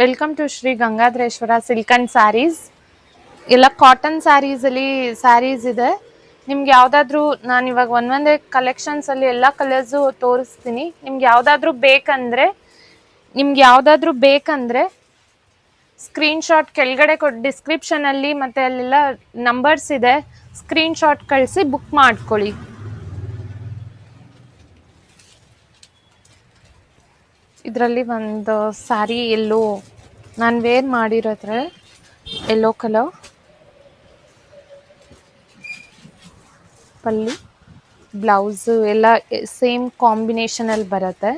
Welcome to Shri Gangadhareshwara silk and sarees. ಎಲ್ಲ cotton saris ಇದೆ. ನಿಮ್ಗೆ ಯಾವ್ದಾದ್ರು ನಾನು ಇವಾಗ ಒಂದೊಂದೇ ಕಲೆಕ್ಷನ್ಸ್ ಅಲ್ಲಿ ಎಲ್ಲ ಕಲರ್ಸು ತೋರಿಸ್ತೀನಿ. ನಿಮ್ಗೆ ಯಾವ್ದಾದ್ರು ಬೇಕಂದ್ರೆ ಸ್ಕ್ರೀನ್ ಶಾಟ್ ಕೆಳಗಡೆ ಡಿಸ್ಕ್ರಿಪ್ಷನ್ ಅಲ್ಲಿ ಮತ್ತೆ ಅಲ್ಲೆಲ್ಲ ನಂಬರ್ಸ್ ಇದೆ, ಸ್ಕ್ರೀನ್ ಶಾಟ್ ಕಳಿಸಿ ಬುಕ್ ಮಾಡ್ಕೊಳ್ಳಿ. ಇದರಲ್ಲಿ ಒಂದು ಸ್ಯಾರಿ ಎಲ್ಲೋ ನಾನು ವೇರ್ ಮಾಡಿರೋದ್ರೆ ಯೆಲ್ಲೋ ಕಲರ್ ಪಲ್ಲಿ, ಬ್ಲೌಸು ಎಲ್ಲ ಸೇಮ್ ಕಾಂಬಿನೇಷನಲ್ಲಿ ಬರುತ್ತೆ.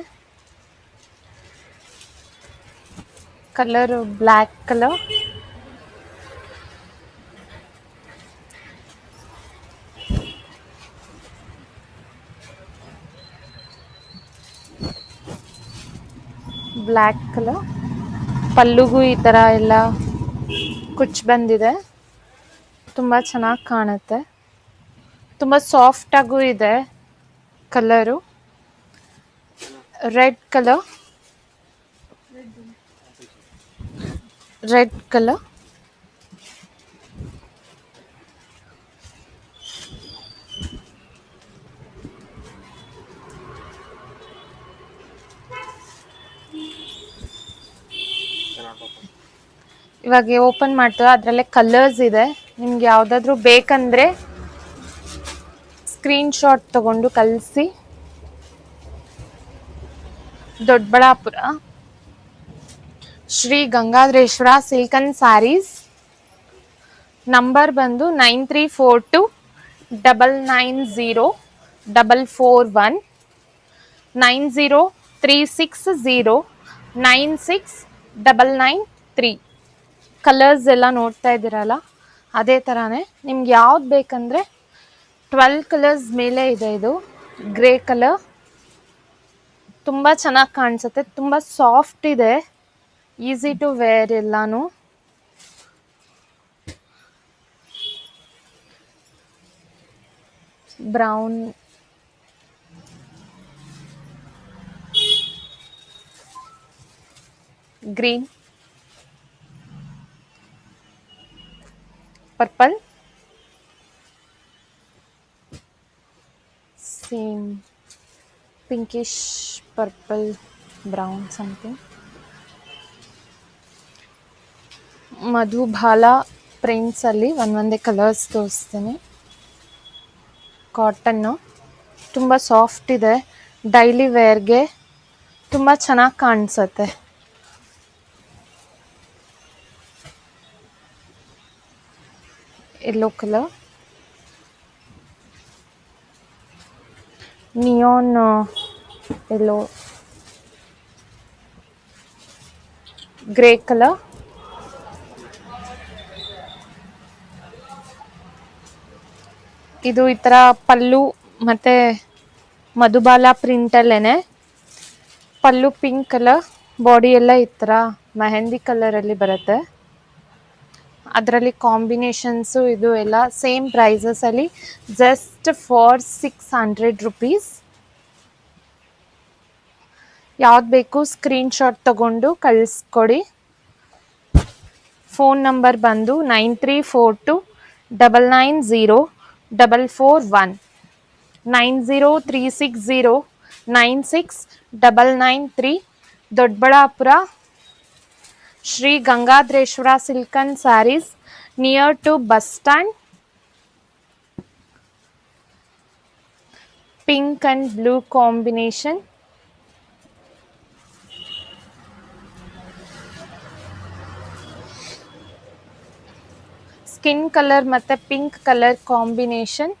Colour black colour, black colour, ಪಲ್ಲುಗೂ ಈ ಥರ ಎಲ್ಲ ಕುಚ್ ಬಂದಿದೆ, ತುಂಬ ಚೆನ್ನಾಗಿ ಕಾಣುತ್ತೆ, ತುಂಬ ಸಾಫ್ಟಾಗೂ ಇದೆ. ಕಲರು ರೆಡ್ ಕಲರ್, ಇವಾಗ ಓಪನ್ ಮಾಡ್ತೀವಿ. ಅದರಲ್ಲೇ ಕಲರ್ಸ್ ಇದೆ. ನಿಮ್ಗೆ ಯಾವುದಾದ್ರೂ ಬೇಕಂದ್ರೆ ಸ್ಕ್ರೀನ್ ಶಾಟ್ ತಗೊಂಡು ಕಳಿಸಿ. Doddaballapura Shri Gangadhareshwara silk and sarees. Number ಬಂದು 9342990441, 9036096993. ಕಲರ್ಸ್ ಎಲ್ಲ ನೋಡ್ತಾ ಇದ್ದೀರಲ್ಲ, ಅದೇ ಥರನೇ ನಿಮ್ಗೆ ಯಾವ್ದು ಬೇಕಂದರೆ 12 ಕಲರ್ಸ್ ಮೇಲೆ ಇದೆ. ಇದು ಗ್ರೇ ಕಲರ್ ತುಂಬ ಚೆನ್ನಾಗಿ ಕಾಣಿಸುತ್ತೆ, ತುಂಬ ಸಾಫ್ಟ್ ಇದೆ, ಈಸಿ ಟು ವೇರ್ ಎಲ್ಲಾನು. Brown, green, purple, same pinkish purple brown something. Madhubala ಪ್ರಿಂಟ್ಸಲ್ಲಿ ಒಂದೊಂದೇ ಕಲರ್ಸ್ ತೋರಿಸ್ತೀನಿ. ಕಾಟನ್ನು ತುಂಬ ಸಾಫ್ಟ್ ಇದೆ, ಡೈಲಿ ವೇರ್ಗೆ ತುಂಬ ಚೆನ್ನಾಗಿ ಕಾಣಿಸುತ್ತೆ. Yellow colour, neon yellow, grey colour, ಇದು ಈ ಥರ ಪಲ್ಲು ಮತ್ತು ಮಧುಬಾಲ ಪ್ರಿಂಟಲ್ಲೇನೆ. ಪಲ್ಲು ಪಿಂಕ್ ಕಲರ್, ಬಾಡಿ ಎಲ್ಲ ಈ ಥರ ಮೆಹಂದಿ ಕಲರಲ್ಲಿ ಬರುತ್ತೆ. ಅದರಲ್ಲಿ ಕಾಂಬಿನೇಷನ್ಸು ಇದು ಎಲ್ಲ ಸೇಮ್ ಪ್ರೈಸಸಲ್ಲಿ, ಜಸ್ಟ್ ಫಾರ್ 600 rupees. ಯಾವ್ದು ಬೇಕು ಸ್ಕ್ರೀನ್ ಶಾಟ್ ತಗೊಂಡು ಕಳಿಸ್ಕೊಡಿ. ಫೋನ್ ನಂಬರ್ ಬಂದು 9342990441, 9036096993. Doddaballapura Shri Gangadhareshwara silk and sarees, near to bus stand. Pink and blue combination, skin colour ಮತ್ತು pink colour combination,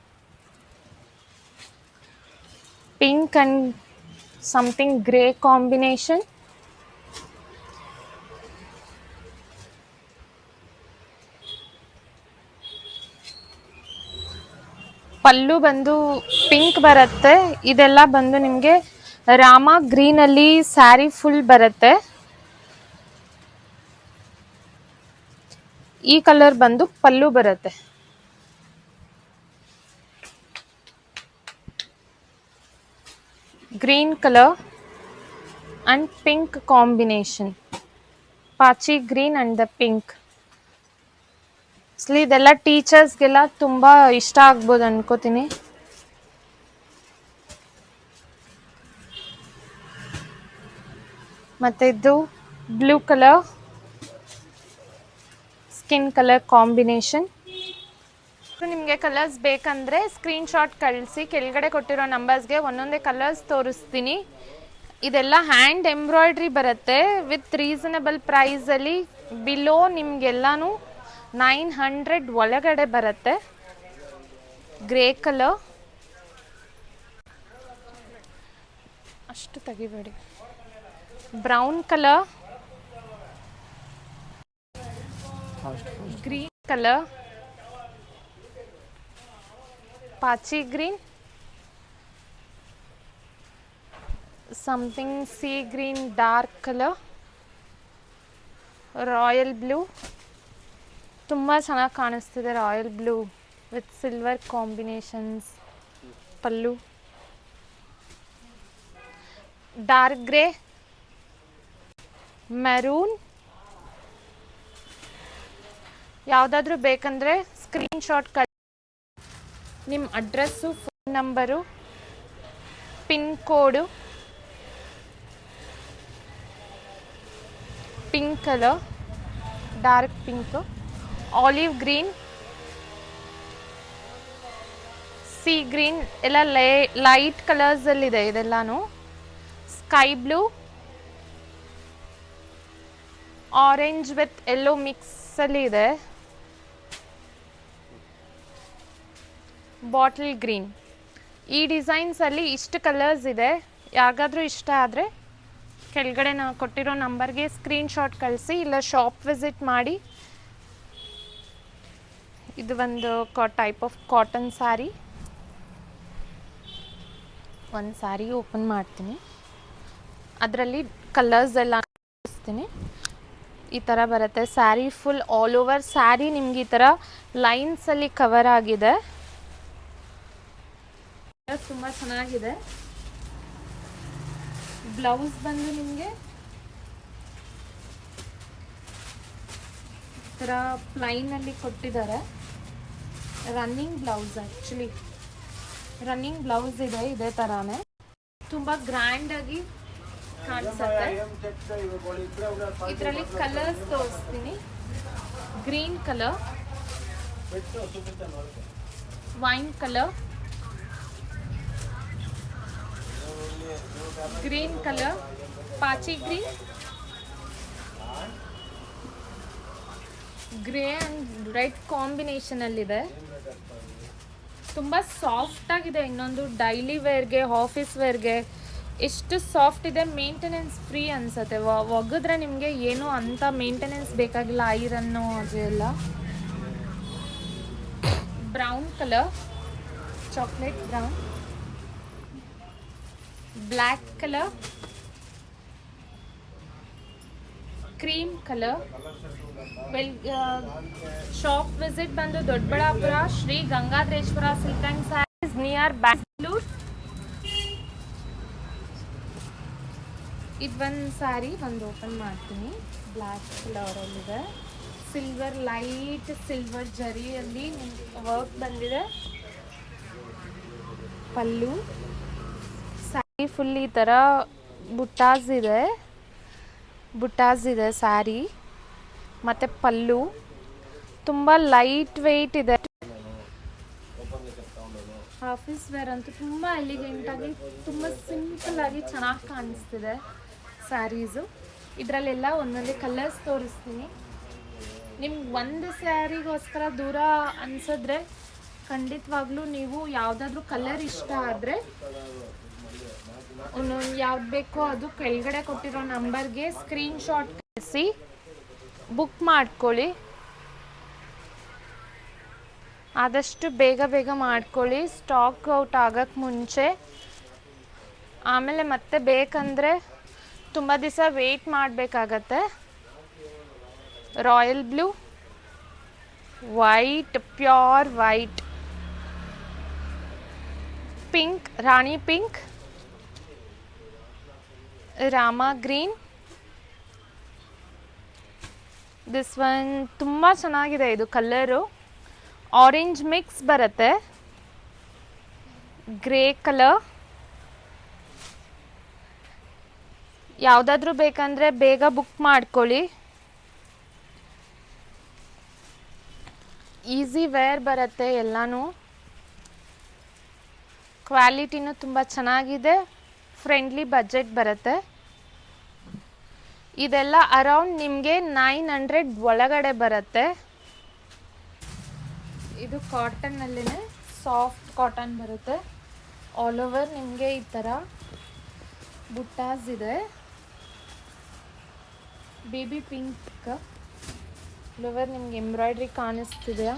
pink and something grey combination. ಪಲ್ಲು ಬಂದು ಪಿಂಕ್ ಬರುತ್ತೆ. ಇದೆಲ್ಲ ಬಂದು ನಿಮಗೆ ರಾಮ ಗ್ರೀನಲ್ಲಿ ಸ್ಯಾರಿ ಫುಲ್ ಬರುತ್ತೆ. ಈ ಕಲರ್ ಬಂದು ಪಲ್ಲು ಬರುತ್ತೆ. Green colour and pink combination. ಪಾಚಿ ಗ್ರೀನ್ ಅಂಡ್ ದ ಪಿಂಕ್. ಇದೆಲ್ಲ ಟೀಚರ್ಸ್ಗೆಲ್ಲ ತುಂಬಾ ಇಷ್ಟ ಆಗ್ಬೋದು ಅನ್ಕೋತೀನಿ. ಮತ್ತೆ ಇದು blue colour skin colour combination. ನಿಮಗೆ ಕಲರ್ಸ್ ಬೇಕಂದ್ರೆ ಸ್ಕ್ರೀನ್ ಶಾಟ್ ಕಳಿಸಿ, ಕೆಳಗಡೆ ಕೊಟ್ಟಿರೋ ನಂಬರ್ಸ್ಗೆ ಒಂದೊಂದೇ ಕಲರ್ಸ್ ತೋರಿಸ್ತೀನಿ. ಇದೆಲ್ಲ ಹ್ಯಾಂಡ್ ಎಂಬ್ರಾಯ್ಡ್ರಿ ಬರುತ್ತೆ ವಿತ್ ರೀಸನಬಲ್ ಪ್ರೈಸಲ್ಲಿ. ಬಿಲೋ ನಿಮಗೆಲ್ಲಾನು 900 ಒಳಗಡೆ ಬರುತ್ತೆ. ಗ್ರೇ ಕಲರ್, ಅಷ್ಟು ತೆಗಿಬೇಡಿ. ಬ್ರೌನ್ ಕಲರ್, ಗ್ರೀನ್ ಕಲರ್, ಪಾಚಿ green, something C green dark colour, royal blue. ತುಂಬ ಚೆನ್ನಾಗಿ ಕಾಣಿಸ್ತಿದೆ royal blue with silver combinations. ಪಲ್ಲು ಡಾರ್ಕ್ ಗ್ರೇ, ಮೆರೂನ್. ಯಾವುದಾದ್ರೂ ಬೇಕಂದರೆ ಸ್ಕ್ರೀನ್ ಶಾಟ್ ನಿಮ್ಮ address, phone number, pin code. Pink colour, dark pink, olive green, sea green ಎಲ್ಲ light ಕಲರ್ಸಲ್ಲಿದೆ ಇದೆಲ್ಲಾನು. Sky blue, orange with yellow ಮಿಕ್ಸಲ್ಲಿ ಇದೆ. Bottle green. ಈ ಡಿಸೈನ್ಸಲ್ಲಿ ಇಷ್ಟು ಕಲರ್ಸ್ ಇದೆ. ಯಾರಿಗಾದ್ರೂ ಇಷ್ಟ ಆದರೆ ಕೆಳಗಡೆ ನಾವು ಕೊಟ್ಟಿರೋ ನಂಬರ್ಗೆ ಸ್ಕ್ರೀನ್ ಶಾಟ್ ಕಳಿಸಿ, ಇಲ್ಲ ಶಾಪ್ ವಿಸಿಟ್ ಮಾಡಿ. ಇದು ಒಂದು ಟೈಪ್ ಆಫ್ ಕಾಟನ್ ಸ್ಯಾರಿ. ಒಂದು ಸ್ಯಾರಿ ಓಪನ್ ಮಾಡ್ತೀನಿ, ಅದರಲ್ಲಿ ಕಲರ್ಸ್ ಎಲ್ಲ ತೋರಿಸ್ತೀನಿ. ಈ ಥರ ಬರುತ್ತೆ sari. Full all over sari ನಿಮ್ಗೆ ಈ ಥರ ಲೈನ್ಸಲ್ಲಿ ಕವರ್ ಆಗಿದೆ. ತುಂಬ ಚೆನ್ನಾಗಿದೆ. ಬ್ಲೌಸ್ ಬಂದು ನಿಮಗೆ ಈ ಥರ ಪ್ಲೈನಲ್ಲಿ ಕೊಟ್ಟಿದ್ದಾರೆ. Running blouse, actually running blouse ಇದೆ ಇದೇ ಥರಾನೇ. ತುಂಬ ಗ್ರ್ಯಾಂಡಾಗಿ ಕಾಣಿಸುತ್ತೆ. ಇದರಲ್ಲಿ ಕಲರ್ಸ್ ತೋರಿಸ್ತೀನಿ. Green colour, wine colour, green colour, ಪಾಚಿ ಗ್ರೀನ್, ಗ್ರೇ ಆ್ಯಂಡ್ ರೆಡ್ ಕಾಂಬಿನೇಷನಲ್ಲಿದೆ. ತುಂಬ ಸಾಫ್ಟ್ ಆಗಿದೆ. ಇನ್ನೊಂದು ಡೈಲಿ ವೇರ್ಗೆ, ಆಫೀಸ್ ವೇರ್ಗೆ ಎಷ್ಟು ಸಾಫ್ಟ್ ಇದೆ. ಮೇಂಟೆನೆನ್ಸ್ ಫ್ರೀ ಅನಿಸುತ್ತೆ. ಒಗೆದ್ರೆ ನಿಮಗೆ ಏನೂ ಅಂಥ ಮೇಂಟೆನೆನ್ಸ್ ಬೇಕಾಗಿಲ್ಲ, ಐರನ್ನು ಅದು ಎಲ್ಲ. Brown colour, chocolate brown, black colour, cream colour. Shop visit ಬಂದು Doddaballapura, Shri Gangadhareshwara silk and sarees near Bangalore. ಇದೊಂದು ಸ್ಯಾರಿ ಒಂದು ಓಪನ್ ಮಾಡ್ತೀನಿ. ಬ್ಲ್ಯಾಕ್ ಕಲರಲ್ಲಿದೆ. ಸಿಲ್ವರ್, ಲೈಟ್ ಸಿಲ್ವರ್ ಜರಿಯಲ್ಲಿ ವರ್ಕ್ ಬಂದಿದೆ. ಪಲ್ಲು ಸ್ಯಾರಿ ಫುಲ್ ಈ ಥರ ಬುಟ್ಟಾಸ್ ಇದೆ ಸ್ಯಾರಿ. ಮತ್ತು ಪಲ್ಲು ತುಂಬ ಲೈಟ್ ವೆಯ್ಟ್ ಇದೆ. ಆಫೀಸ್ ವೇರ್ ಅಂತೂ ತುಂಬ ಎಲಿಗೆಂಟಾಗಿ, ತುಂಬ ಸಿಂಪಲ್ಲಾಗಿ ಚೆನ್ನಾಗಿ ಕಾಣಿಸ್ತಿದೆ ಸ್ಯಾರೀಸು. ಇದರಲ್ಲೆಲ್ಲ ಒಂದೊಂದೇ ಕಲರ್ಸ್ ತೋರಿಸ್ತೀನಿ. ನಿಮ್ಗೆ ಒಂದು ಸ್ಯಾರಿಗೋಸ್ಕರ ದೂರ ಅನಿಸಿದ್ರೆ ಖಂಡಿತವಾಗ್ಲೂ ನೀವು ಯಾವುದಾದ್ರೂ ಕಲರ್ ಇಷ್ಟ ಆದರೆ ಯಾವ್ದು ಬೇಕೋ ಅದು ಕೆಳಗಡೆ ಕೊಟ್ಟಿರೋ ನಂಬರ್ಗೆ ಸ್ಕ್ರೀನ್ ಶಾಟ್ ಕಳಿಸಿ ಬುಕ್ ಮಾಡ್ಕೊಳ್ಳಿ. ಆದಷ್ಟು ಬೇಗ ಮಾಡ್ಕೊಳ್ಳಿ, ಸ್ಟಾಕ್ ಔಟ್ ಆಗೋಕ್ಕೆ ಮುಂಚೆ. ಆಮೇಲೆ ಮತ್ತೆ ಬೇಕಂದರೆ ತುಂಬ ದಿವಸ ವೆಯ್ಟ್ ಮಾಡಬೇಕಾಗತ್ತೆ. Royal blue, white, pure white, pink, Rani pink, Rama green, this one ತುಂಬ ಚೆನ್ನಾಗಿದೆ. ಇದು ಕಲರು ಆರೆಂಜ್ ಮಿಕ್ಸ್ ಬರುತ್ತೆ, ಗ್ರೇ ಕಲರ್. ಯಾವುದಾದ್ರೂ ಬೇಕಂದರೆ ಬೇಗ ಬುಕ್ ಮಾಡ್ಕೊಳ್ಳಿ. ಈಸಿ ವೇರ್ ಬರುತ್ತೆ ಎಲ್ಲನೂ. ಕ್ವಾಲಿಟಿನೂ ತುಂಬ ಚೆನ್ನಾಗಿದೆ, ಫ್ರೆಂಡ್ಲಿ ಬಜೆಟ್ ಬರುತ್ತೆ. ಇದೆಲ್ಲ ಅರೌಂಡ್ ನಿಮಗೆ 900 ಒಳಗಡೆ ಬರುತ್ತೆ. ಇದು ಕಾಟನ್ನಲ್ಲೇ ಸಾಫ್ಟ್ ಕಾಟನ್ ಬರುತ್ತೆ. ಆಲ್ ಓವರ್ ನಿಮಗೆ ಈ ಥರ ಬುಟ್ಟಾಸ್ ಇದೆ. ಬೇಬಿ ಪಿಂಕ್ ಆಲ್ ಓವರ್ ನಿಮ್ಗೆ ಎಂಬ್ರಾಯ್ಡ್ರಿ ಕಾಣಿಸ್ತಿದೆಯಾ?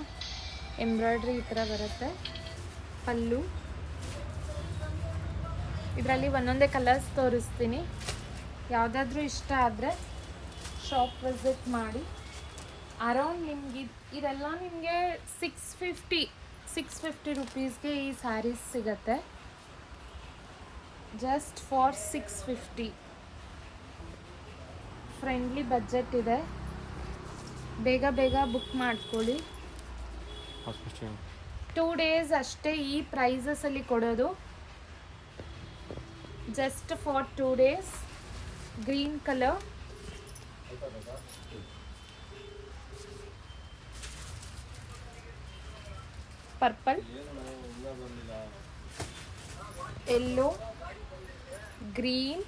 ಎಂಬ್ರಾಯ್ಡ್ರಿ ಈ ಥರ ಬರುತ್ತೆ. ಪಲ್ಲು ಇದರಲ್ಲಿ ಒಂದೊಂದೇ ಕಲರ್ಸ್ ತೋರಿಸ್ತೀನಿ. ಯಾವುದಾದ್ರೂ ಇಷ್ಟ ಆದರೆ ಶಾಪ್ ವಿಸಿಟ್ ಮಾಡಿ. ಅರೌಂಡ್ ನಿಮ್ಗೆ ಇದೆಲ್ಲ ನಿಮಗೆ 650 ರುಪೀಸ್ಗೆ ಈ ಸ್ಯಾರೀಸ್ ಸಿಗತ್ತೆ. Just for 650. ಫ್ರೆಂಡ್ಲಿ ಬಜೆಟ್ ಇದೆ. ಬೇಗ ಬೇಗ ಬುಕ್ ಮಾಡ್ಕೊಳ್ಳಿ. 2 ಡೇಸ್ ಅಷ್ಟೇ ಈ ಪ್ರೈಸಸಲ್ಲಿ ಕೊಡೋದು. Just for 2 days. Green colour, purple, yellow, green,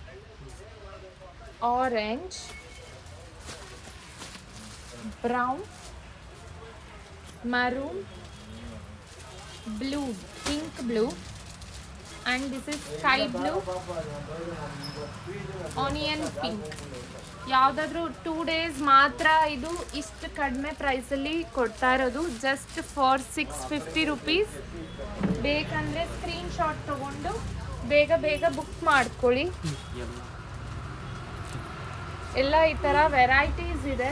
orange, brown, maroon, blue, pink blue, and this is sky blue, onion pink. ಯಾವುದಾದ್ರೂ 2 ಡೇಸ್ ಮಾತ್ರ ಇದು ಇಷ್ಟು ಕಡಿಮೆ ಪ್ರೈಸಲ್ಲಿ ಕೊಡ್ತಾ ಇರೋದು. Just for 650 rupees. ಬೇಕಂದರೆ ಸ್ಕ್ರೀನ್ಶಾಟ್ ತೊಗೊಂಡು ಬೇಗ ಬೇಗ ಬುಕ್ ಮಾಡ್ಕೊಳ್ಳಿ. ಎಲ್ಲ ಈ ಥರ ವೆರೈಟೀಸ್ ಇದೆ.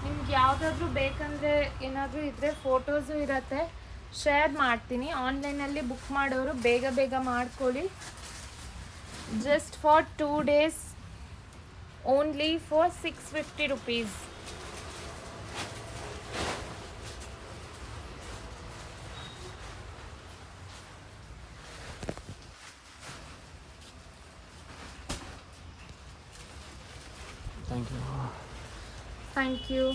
ನಿಮ್ಗೆ ಯಾವುದಾದ್ರೂ ಬೇಕಂದರೆ ಏನಾದರೂ ಇದ್ದರೆ ಫೋಟೋಸು ಇರುತ್ತೆ, ಶೇರ್ ಮಾಡ್ತೀನಿ. ಆನ್ಲೈನಲ್ಲಿ ಬುಕ್ ಮಾಡೋರು ಬೇಗ ಬೇಗ ಮಾಡ್ಕೊಳ್ಳಿ. Just for 2 days only for 650 rupees. Thank you.